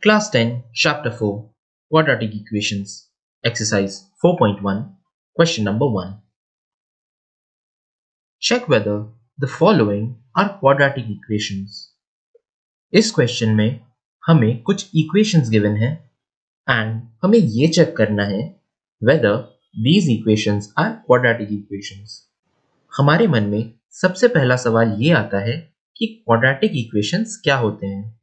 Class 10, Chapter 4, Quadratic Equations, Exercise 4.1, Question number 1. Check whether the following are quadratic equations. इस question में हमें कुछ equations given हैं and हमें ये चेक करना है whether these equations are quadratic equations. हमारे मन में सबसे पहला सवाल ये आता है कि क्वाड्रेटिक इक्वेशंस क्या होते हैं.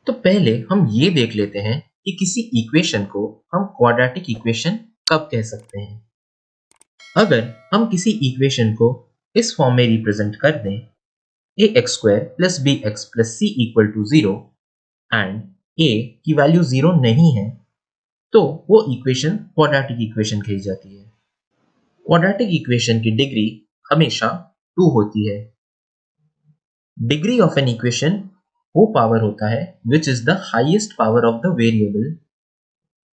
तो पहले हम ये देख लेते हैं कि किसी इक्वेशन को हम क्वाड्रेटिक इक्वेशन कब कह सकते हैं. अगर हम किसी इक्वेशन को इस फॉर्म में रिप्रेजेंट कर दें ax² + bx + c = 0 and a की वैल्यू 0 नहीं है तो वो इक्वेशन क्वाड्रेटिक इक्वेशन कही जाती है. क्वाड्रेटिक इक्वेशन की डिग्री हमेशा 2 होती है. डिग्री ऑफ एन इक्वेशन वो पावर होता है which is the highest power of the variable.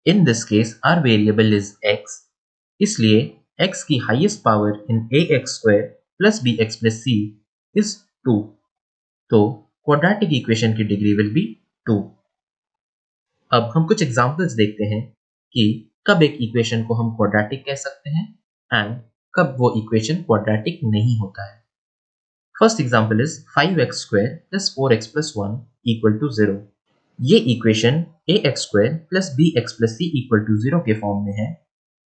In this case our variable is x, इसलिए x की highest power in ax² + bx + c is 2. तो quadratic equation की डिग्री will be 2. अब हम कुछ एग्जांपल्स देखते हैं कि कब एक इक्वेशन को हम क्वाड्रेटिक कह सकते हैं एंड कब वो इक्वेशन क्वाड्रेटिक नहीं होता है. First example is 5x² + 4x + 1 = 0. ये इक्वेशन ax² + bx + c = 0 के फॉर्म में है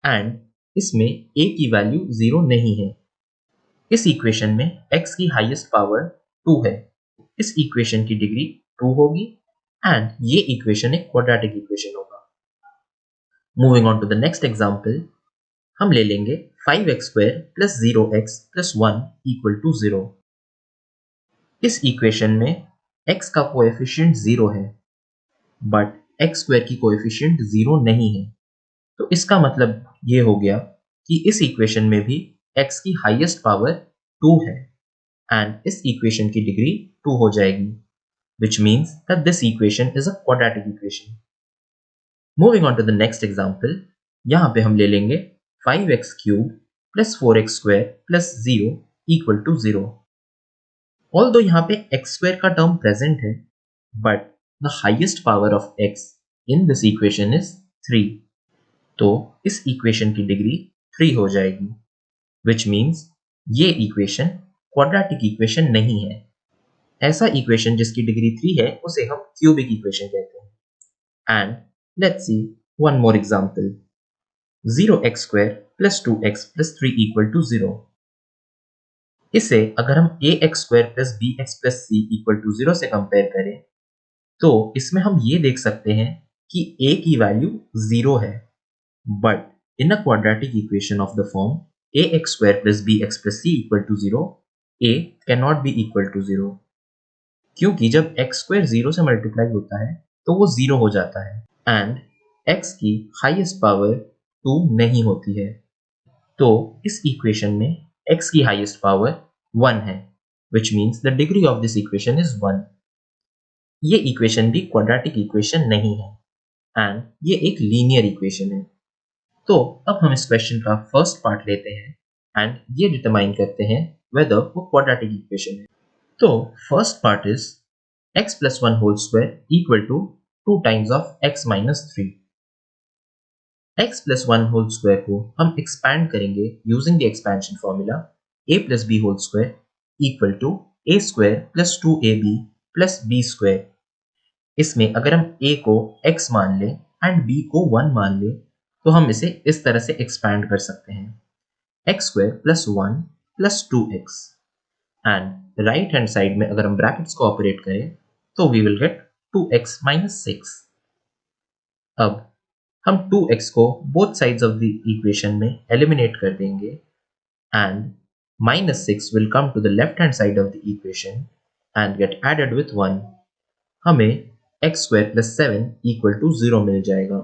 एंड इसमें a की वैल्यू 0 नहीं है. इस इक्वेशन में x की हाईएस्ट पावर 2 है. इस इक्वेशन की डिग्री 2 होगी एंड ये इक्वेशन एक क्वाड्रेटिक इक्वेशन होगा. Moving on to the next example, हम ले लेंगे 5x² + 0x + 1 = 0. इस इक्वेशन में x का कोएफिशिएंट 0 है बट x² की कोएफिशिएंट 0 नहीं है. तो इसका मतलब ये हो गया कि इस इक्वेशन में भी x की हाईएस्ट पावर 2 है एंड इस इक्वेशन की डिग्री 2 हो जाएगी, which means that this equation is a quadratic equation. Moving on to the next example, यहाँ पे हम ले लेंगे 5x³ + 4x² + 0 = 0. Although यहाँ पे x² का टर्म प्रेजेंट है but the highest power of x in this equation is 3. तो इस इक्वेशन की डिग्री 3 हो जाएगी, which means ये इक्वेशन क्वाड्रेटिक इक्वेशन नहीं है. ऐसा इक्वेशन जिसकी डिग्री 3 है उसे हम क्यूबिक इक्वेशन कहते हैं. And let's see one more example, 0x² + 2x + 3 = 0. इसे अगर हम ax² + bx + c = 0 से कंपेयर करें तो इसमें हम ये देख सकते हैं कि a की वैल्यू 0 है but in a quadratic equation of the form ax² + bx + c = 0 a cannot be equal to 0, क्योंकि जब x² 0 से मल्टीप्लाई होता है तो वो 0 हो जाता है एंड x की हाईएस्ट पावर 2 नहीं होती है. तो इस इक्वेशन में x की हाईएस्ट पावर 1 है, which means the degree of this equation is 1. ये इक्वेशन भी क्वाड्रेटिक इक्वेशन नहीं है एंड ये एक लीनियर इक्वेशन है. तो अब हम इस क्वेश्चन का फर्स्ट पार्ट लेते हैं एंड ये डिटरमाइन करते हैं whether वो क्वाड्रेटिक इक्वेशन है. तो first part is x + 1 whole square = 2 times of x - 3. x + 1 whole square को हम एक्सपैंड करेंगे using the expansion formula a + b whole square = a² + 2ab + b². इसमें अगर हम a को x मान लें एंड b को 1 मान लें तो हम इसे इस तरह से एक्सपैंड कर सकते हैं, x² + 1 + 2x and right hand side में अगर हम ब्रैकेट्स को ऑपरेट करें तो वी विल गेट 2x - 6. अब हम 2x को both sides of the equation में एलिमिनेट कर देंगे and -6 will come to the left hand side of the equation and get added with 1. हमें x² + 7 = 0 मिल जाएगा.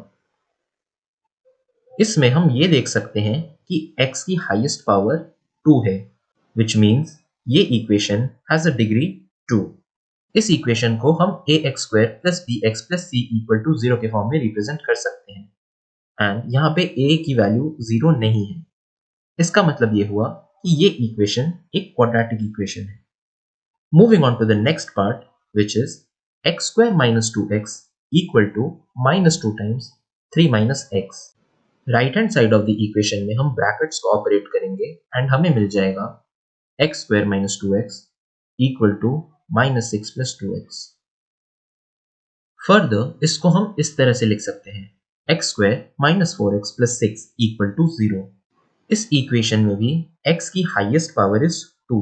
इसमें हम ये देख सकते हैं कि x की हाईएस्ट पावर 2 है, which means ये इक्वेशन has a degree 2. इस इक्वेशन को हम ax² + bx + c = 0 के फॉर्म में रिप्रेजेंट कर सकते हैं एंड यहाँ पे a की वैल्यू 0 नहीं है. इसका मतलब ये हुआ कि ये इक्वेशन एक क्वाड्रेटिक इक्वेशन है. Moving on to the next part, which is x² - 2x equal to -2 times 3 minus x. Right hand side of the equation में हम ब्रैकेट्स को ऑपरेट करेंगे एंड हमें मिल जाएगा x square minus 2x equal to -6 plus 2x। Further इसको हम इस तरह से लिख सकते हैं x square minus 4x plus 6 equal to 0। इस इक्वेशन में भी x की highest power is 2,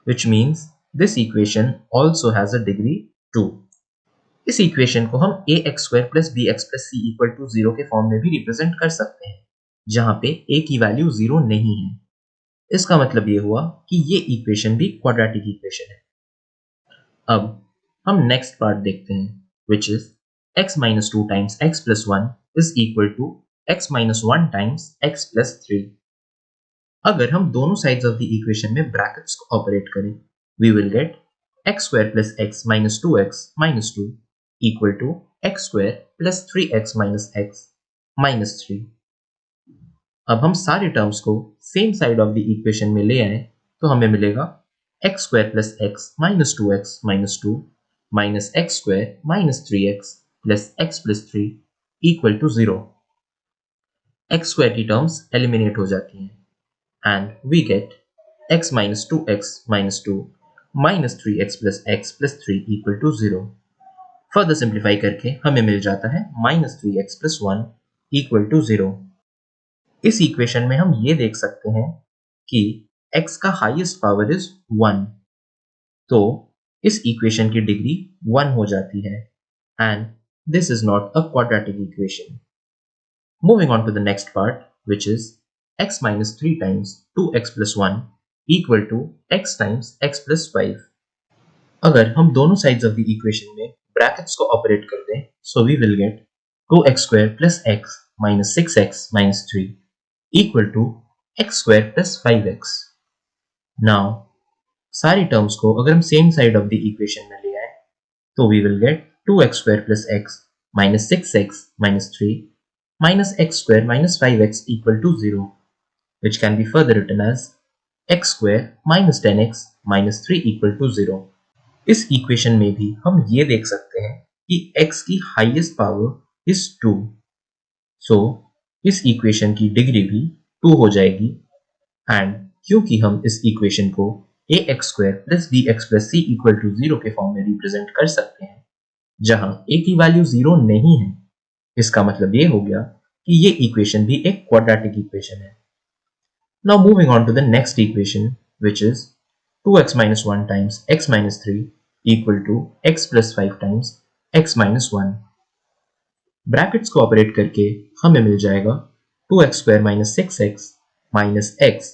which means this equation also has a degree 2। इस इक्वेशन को हम ax square plus bx plus c equal to 0 के फॉर्म में भी रिप्रेजेंट कर सकते हैं, जहां पे a की वैल्यू 0 नहीं है। इसका मतलब ये हुआ कि ये इक्वेशन भी क्वाड्रेटिक इक्वेशन है। अब हम नेक्स्ट पार्ट देखते हैं, which is x minus 2 times x plus 1 is equal to x minus 1 times x plus 3। अगर हम दोनों साइड्स ऑफ द इक्वेशन में ब्रैकेट्स को ऑपरेट करें, we will get x square plus x minus 2x minus 2 equal to x square plus 3x minus x minus 3। अब हम सारे terms को same side of the equation में ले आए तो हमें मिलेगा x square plus x minus 2x minus 2 minus x square minus 3x plus x plus 3 equal to 0। x square की टर्म्स एलिमिनेट हो जाती हैं and we get x minus 2x minus 2 minus 3x plus 3 equal to 0। Further simplify करके हमें मिल जाता है minus 3x plus 1 equal to 0। इस इक्वेशन में हम ये देख सकते हैं कि x का हाईएस्ट पावर इज 1, तो इस इक्वेशन की डिग्री 1 हो जाती है and this is not a quadratic equation. Moving on to the next part, which is x minus 3 times 2x plus 1 equal to x times x plus 5। अगर हम दोनों sides of the equation में brackets को operate कर दें, so we will get 2x square plus x minus 6x minus 3 equal to x square plus 5x। Now सारी terms को अगर हम same side of the equation में ले आए तो we will get 2x square plus x minus 6x minus 3 minus x square minus 5x equal to 0, which can be further written as x square minus 10x minus 3 equal to 0। इस इक्वेशन में भी हम ये देख सकते हैं कि x की हाईएस्ट पावर इज 2, सो इस इक्वेशन की डिग्री भी 2 हो जाएगी एंड क्योंकि हम इस इक्वेशन को ax square plus bx plus c equal to 0 के फॉर्म में रिप्रेजेंट कर सकते हैं, जहां a की वैल्यू 0 नहीं है, इसका मतलब ये हो गया कि ये इक्वेशन भी एक क्वाड्रेटिक इक्वेशन है। Now moving on to the next equation, which is 2x minus 1 times x minus 3 equal to x plus 5 times x minus 1। Brackets को ऑपरेट करके हमें मिल जाएगा 2x square minus 6x minus x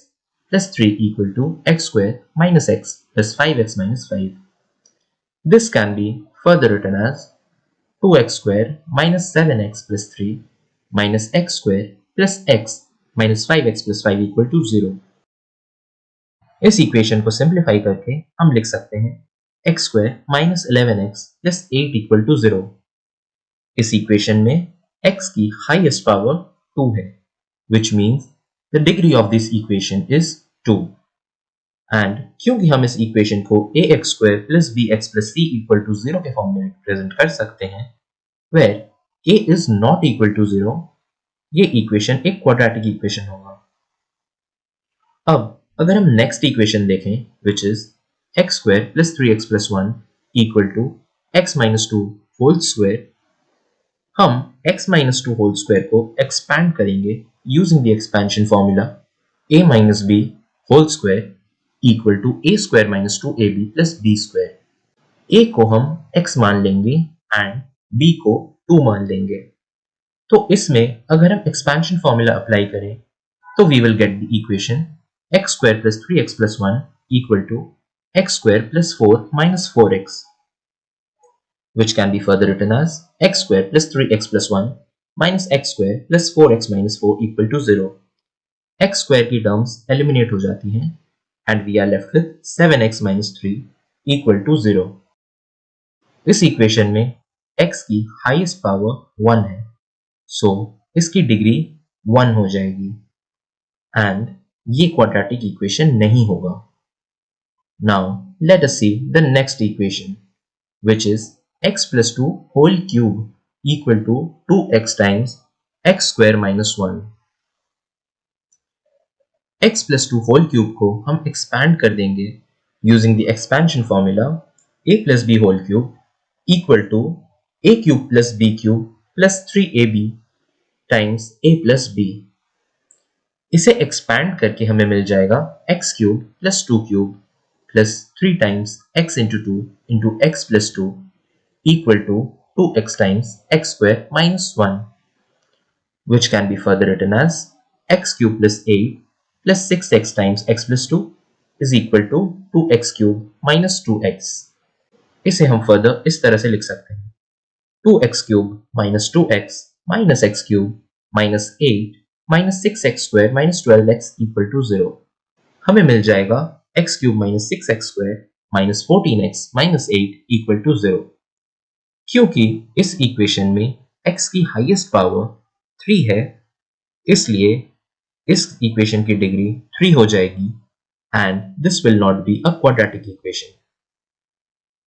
plus 3 equal to x square minus x plus 5x minus 5। This can be further written as 2x square minus 7x plus 3 minus x square plus x minus 5x plus 5 equal to 0। इस equation को simplify करके हम लिख सकते हैं x square minus 11x plus 8 equal to 0। इस इक्वेशन में x की हाईएस्ट पावर 2 है, which means the degree of this equation is 2। And क्योंकि हम इस इक्वेशन को ax square plus bx plus c equal to 0 के फॉर्म में रिप्रेजेंट कर सकते हैं, where a is not equal to 0, ये इक्वेशन एक क्वाड्रेटिक इक्वेशन होगा। अब अगर हम नेक्स्ट इक्वेशन देखें, which is x square plus 3x plus 1 equal to x minus 2 whole square, हम x minus 2 whole square को एक्सपैंड करेंगे using the expansion formula a minus b whole square equal to a square minus 2ab plus b square। a को हम x मान लेंगे and b को 2 मान लेंगे। तो इसमें अगर हम एक्सपेंशन फॉर्मूला अप्लाई करें तो we will get the equation x square plus 3x plus 1 equal to x square plus 4 minus 4x, which can be further written as x square plus 3x plus 1 minus x square plus 4x minus 4 equal to 0। x square की terms eliminate हो जाती हैं and we are left with 7x minus 3 equal to 0। इस इक्वेशन में x की highest power 1 है, सो इसकी डिग्री 1 हो जाएगी एंड ये क्वाड्रेटिक इक्वेशन नहीं होगा। Now let us see the next equation, which is x plus 2 whole cube equal to 2x times x square minus 1. x plus 2 whole cube को हम expand कर देंगे using the expansion formula a plus b whole cube equal to a cube plus b cube plus 3ab times a plus b. इसे expand करके हमें मिल जाएगा x cube plus 2 cube plus 3 times x into 2 into x plus 2 equal to 2x times x square minus 1, which can be further written as x cube plus 8 plus 6x times x plus 2 is equal to 2x cube minus 2x. इसे हम further इस तरह से लिख सकते हैं 2x cube minus 2x minus x cube minus 8 minus 6x square minus 12x equal to 0. हमें मिल जाएगा x cube minus 6x square minus 14x minus 8 equal to 0. क्योंकि इस इक्वेशन में x की हाईएस्ट पावर 3 है, इसलिए इस इक्वेशन की डिग्री 3 हो जाएगी and this will not be a quadratic equation.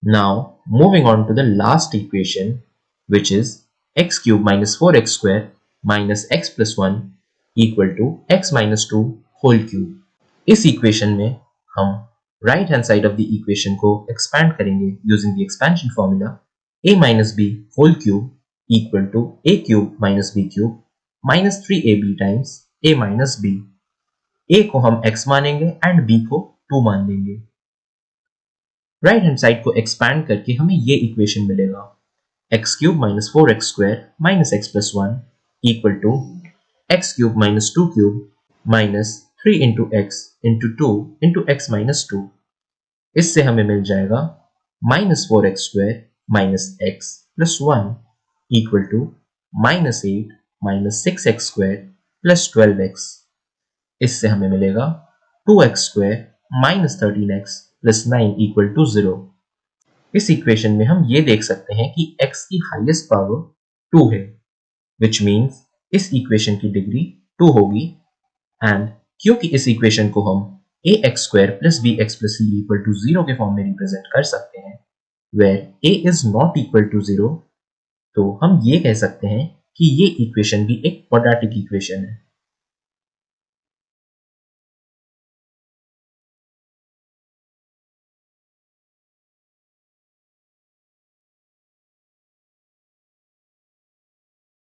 Now moving on to the last equation, which is x cube minus 4x square minus x plus 1 equal to x minus 2 whole cube. इस इक्वेशन में हम right hand side of the equation को expand करेंगे using the expansion formula a minus b whole cube equal to a cube minus b cube minus 3ab times a minus b. a को हम x मानेंगे and b को 2 मान देंगे. Right hand side को expand करके हमें ये इक्वेशन मिलेगा x cube minus 4x square minus x plus 1 equal to x cube minus 2 cube minus 3 into x into 2 into x minus 2. इससे हमें मिल जाएगा minus 4x square minus x plus 1 equal to minus 8 minus 6x square plus 12x. इससे हमें मिलेगा 2x square minus 13x plus 9 equal to 0. इस इक्वेशन में हम ये देख सकते हैं कि x की हाईएस्ट पावर 2 है, which means इस इक्वेशन की डिग्री 2 होगी एंड क्योंकि इस इक्वेशन को हम ax square plus bx plus c equal to 0 के फॉर्म में रिप्रेजेंट कर सकते हैं where a is not equal to 0, तो हम ये कह सकते हैं कि ये इक्वेशन भी एक क्वाड्रेटिक इक्वेशन है.